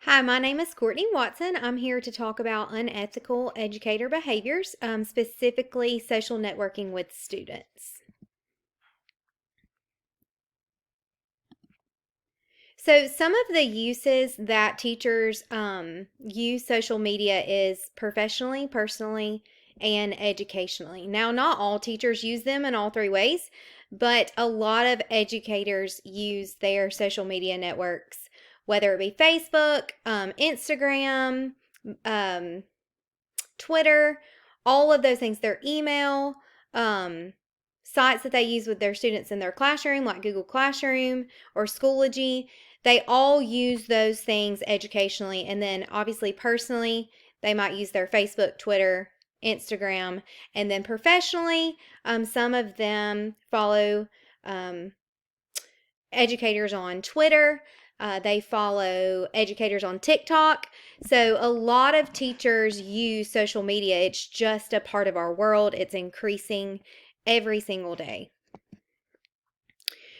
Hi, my name is Courtney Watson. I'm here to talk about unethical educator behaviors, specifically social networking with students. So, some of the uses that teachers use social media is professionally, personally, and educationally. Now, not all teachers use them in all three ways, but a lot of educators use their social media networks, whether it be Facebook, Instagram, um, Twitter, all of those things, their email, um, sites that they use with their students in their classroom, like Google Classroom or Schoology. They all use those things educationally. And then obviously, personally, they might use their Facebook, Twitter, Instagram. And then professionally, some of them follow um, educators on Twitter. They follow educators on TikTok. So, a lot of teachers use social media. It's just a part of our world, it's increasing every single day.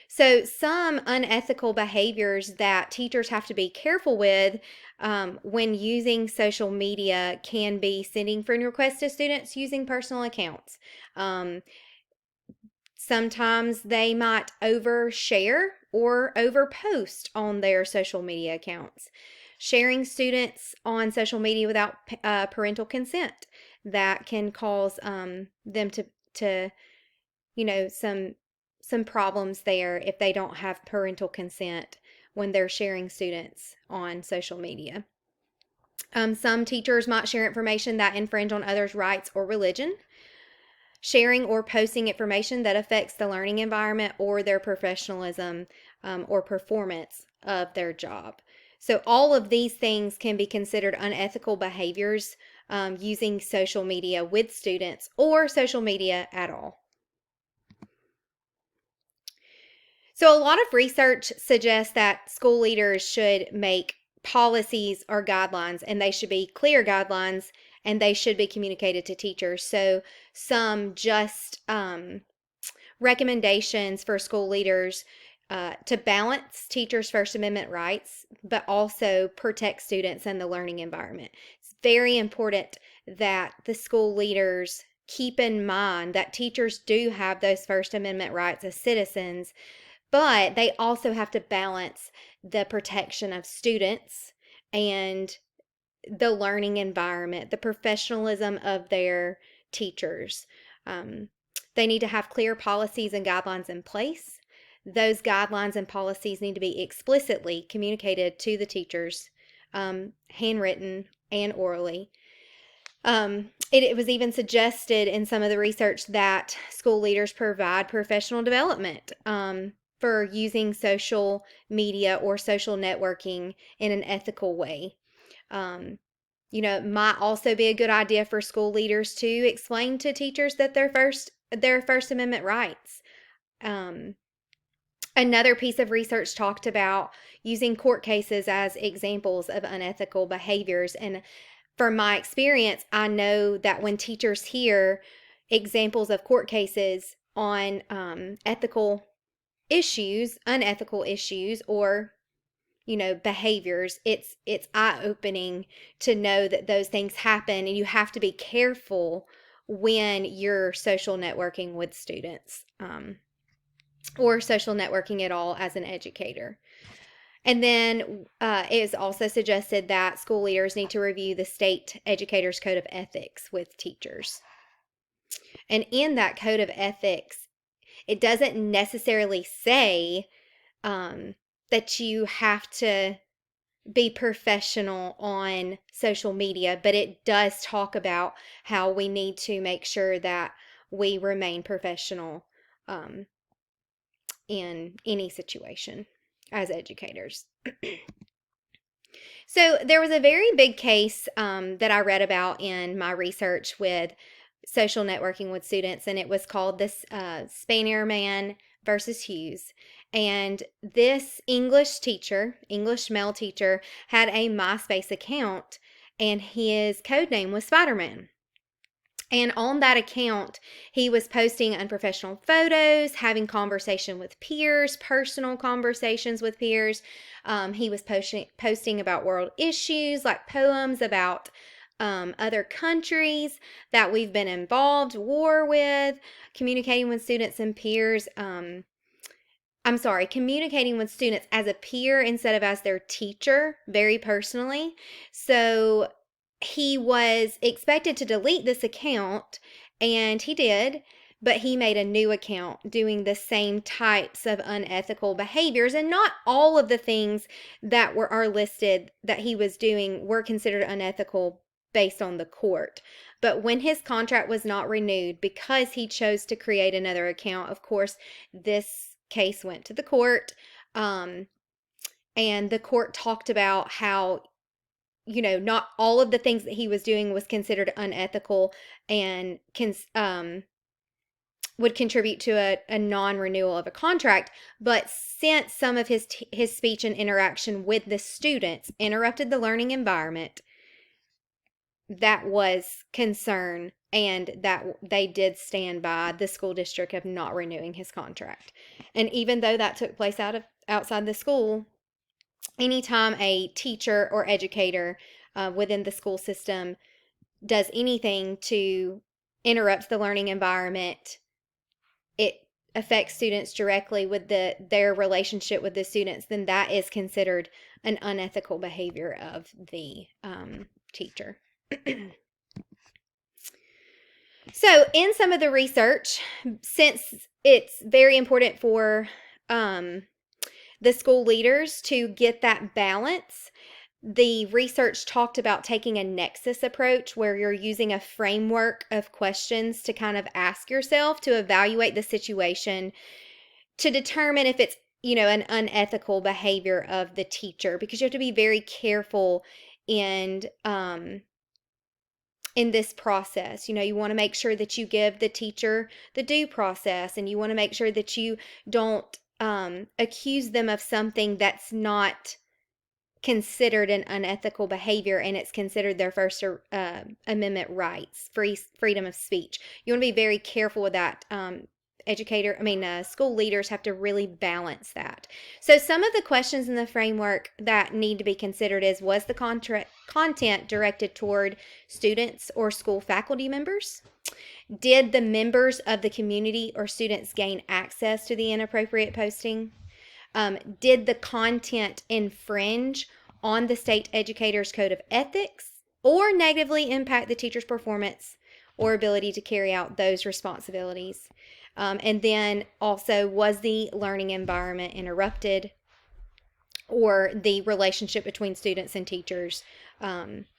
So, some unethical behaviors that teachers have to be careful with when using social media can be sending friend requests to students using personal accounts. Um, Sometimes they might overshare or overpost on their social media accounts. Sharing students on social media without parental consent that can cause them to some problems there if they don't have parental consent when they're sharing students on social media. Some teachers might share information that infringe on others' rights or religion, sharing or posting information that affects the learning environment or their professionalism or performance of their job. So, all of these things can be considered unethical behaviors using social media with students or social media at all. So, a lot of research suggests that school leaders should make policies or guidelines, and they should be clear guidelines and they should be communicated to teachers. So, some just recommendations for school leaders to balance teachers' First Amendment rights, but also protect students and the learning environment. It's very important that the school leaders keep in mind that teachers do have those First Amendment rights as citizens, but they also have to balance the protection of students and the learning environment, the professionalism of their teachers. Um, they need to have clear policies and guidelines in place. Those guidelines and policies need to be explicitly communicated to the teachers, handwritten and orally. It was even suggested in some of the research that school leaders provide professional development for using social media or social networking in an ethical way. Um, it might also be a good idea for school leaders to explain to teachers that their First Amendment rights. Um, Another piece of research talked about using court cases as examples of unethical behaviors. And from my experience, I know that when teachers hear examples of court cases on ethical issues, unethical issues, or behaviors, it's eye-opening to know that those things happen, and you have to be careful when you're social networking with students, or social networking at all as an educator. And then it is also suggested that school leaders need to review the state educators code of ethics with teachers. And in that code of ethics, it doesn't necessarily say that you have to be professional on social media, but it does talk about how we need to make sure that we remain professional in any situation as educators. So, there was a very big case that I read about in my research with social networking with students, and it was called this Spanier Man versus Hughes. And this English male teacher, had a MySpace account, and his code name was Spider Man. And on that account, he was posting unprofessional photos, having conversation with peers, personal conversations with peers. He was posting about world issues, like poems about other countries that we've been involved, war with, communicating with students and peers. Communicating with students as a peer instead of as their teacher, very personally. So he was expected to delete this account, and he did, but he made a new account doing the same types of unethical behaviors. And not all of the things that are listed that he was doing were considered unethical based on the court. But when his contract was not renewed because he chose to create another account, of course, this case went to the court. And the court talked about how, not all of the things that he was doing was considered unethical and would contribute to a non-renewal of a contract. But since some of his speech and interaction with the students interrupted the learning environment, that was concern, and that they did stand by the school district of not renewing his contract. And even though that took place outside the school, anytime a teacher or educator within the school system does anything to interrupt the learning environment, it affects students directly with their relationship with the students, then that is considered an unethical behavior of the teacher. So in some of the research, since it's very important for the school leaders to get that balance, the research talked about taking a nexus approach where you're using a framework of questions to kind of ask yourself to evaluate the situation to determine if it's, an unethical behavior of the teacher, because you have to be very careful in this process. You want to make sure that you give the teacher the due process, and you want to make sure that you don't accuse them of something that's not considered an unethical behavior, and it's considered their First Amendment rights, freedom of speech. You want to be very careful with that. School leaders have to really balance that. So some of the questions in the framework that need to be considered is, was the content directed toward students or school faculty members? Did the members of the community or students gain access to the inappropriate posting? Did the content infringe on the state educator's code of ethics or negatively impact the teacher's performance or ability to carry out those responsibilities? And then also, was the learning environment interrupted, or the relationship between students and teachers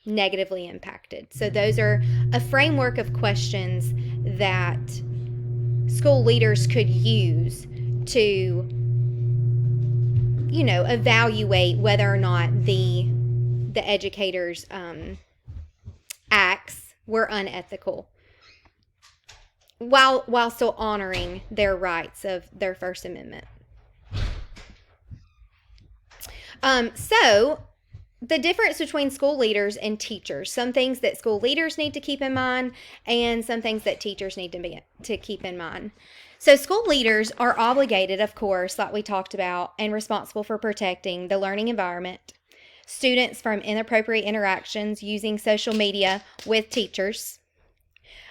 negatively impacted? So those are a framework of questions that school leaders could use to, evaluate whether or not the educators' acts were unethical, while still honoring their rights of their First Amendment. So the difference between school leaders and teachers, some things that school leaders need to keep in mind and some things that teachers need to keep in mind. So school leaders are obligated, of course, like we talked about, and responsible for protecting the learning environment, students from inappropriate interactions using social media with teachers.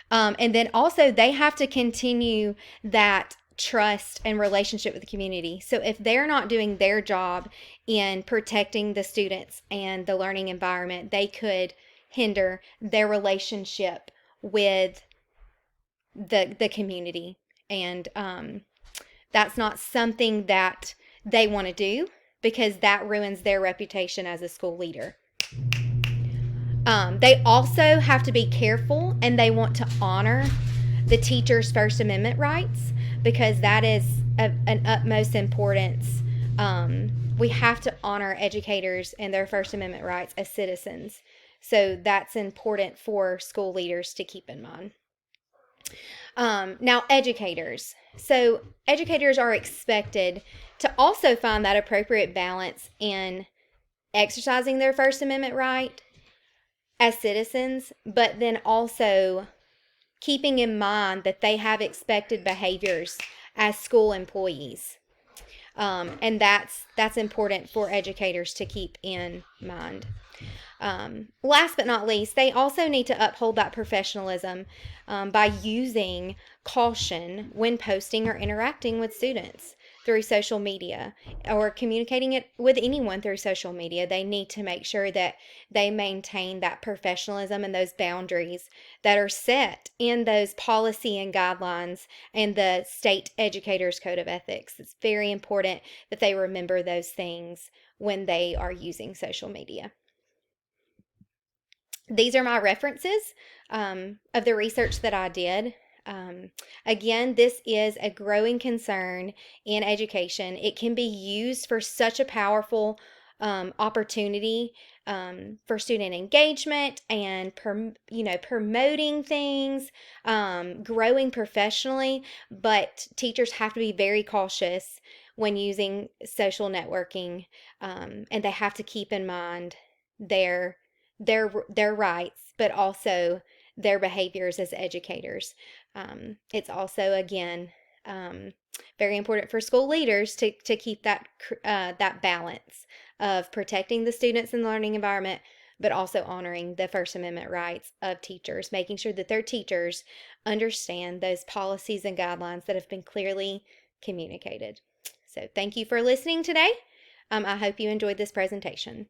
And then also they have to continue that trust and relationship with the community. So if they're not doing their job in protecting the students and the learning environment, they could hinder their relationship with the community. And that's not something that they want to do, because that ruins their reputation as a school leader. They also have to be careful, and they want to honor the teacher's First Amendment rights, because that is an utmost importance. We have to honor educators and their First Amendment rights as citizens. So that's important for school leaders to keep in mind. Now, educators. So educators are expected to also find that appropriate balance in exercising their First Amendment right as citizens, but then also keeping in mind that they have expected behaviors as school employees. And that's important for educators to keep in mind. Last but not least, they also need to uphold that professionalism by using caution when posting or interacting with students through social media or communicating it with anyone through social media. They need to make sure that they maintain that professionalism and those boundaries that are set in those policy and guidelines and the state educators code of ethics. It's very important that they remember those things when they are using social media. These are my references of the research that I did. Um, Again, this is a growing concern in education. It can be used for such a powerful opportunity for student engagement and promoting things, growing professionally. But teachers have to be very cautious when using social networking, and they have to keep in mind their their rights, but also their behaviors as educators. It's also again very important for school leaders to keep that balance of protecting the students in the learning environment, but also honoring the First Amendment rights of teachers, making sure that their teachers understand those policies and guidelines that have been clearly communicated. So, thank you for listening today. I hope you enjoyed this presentation.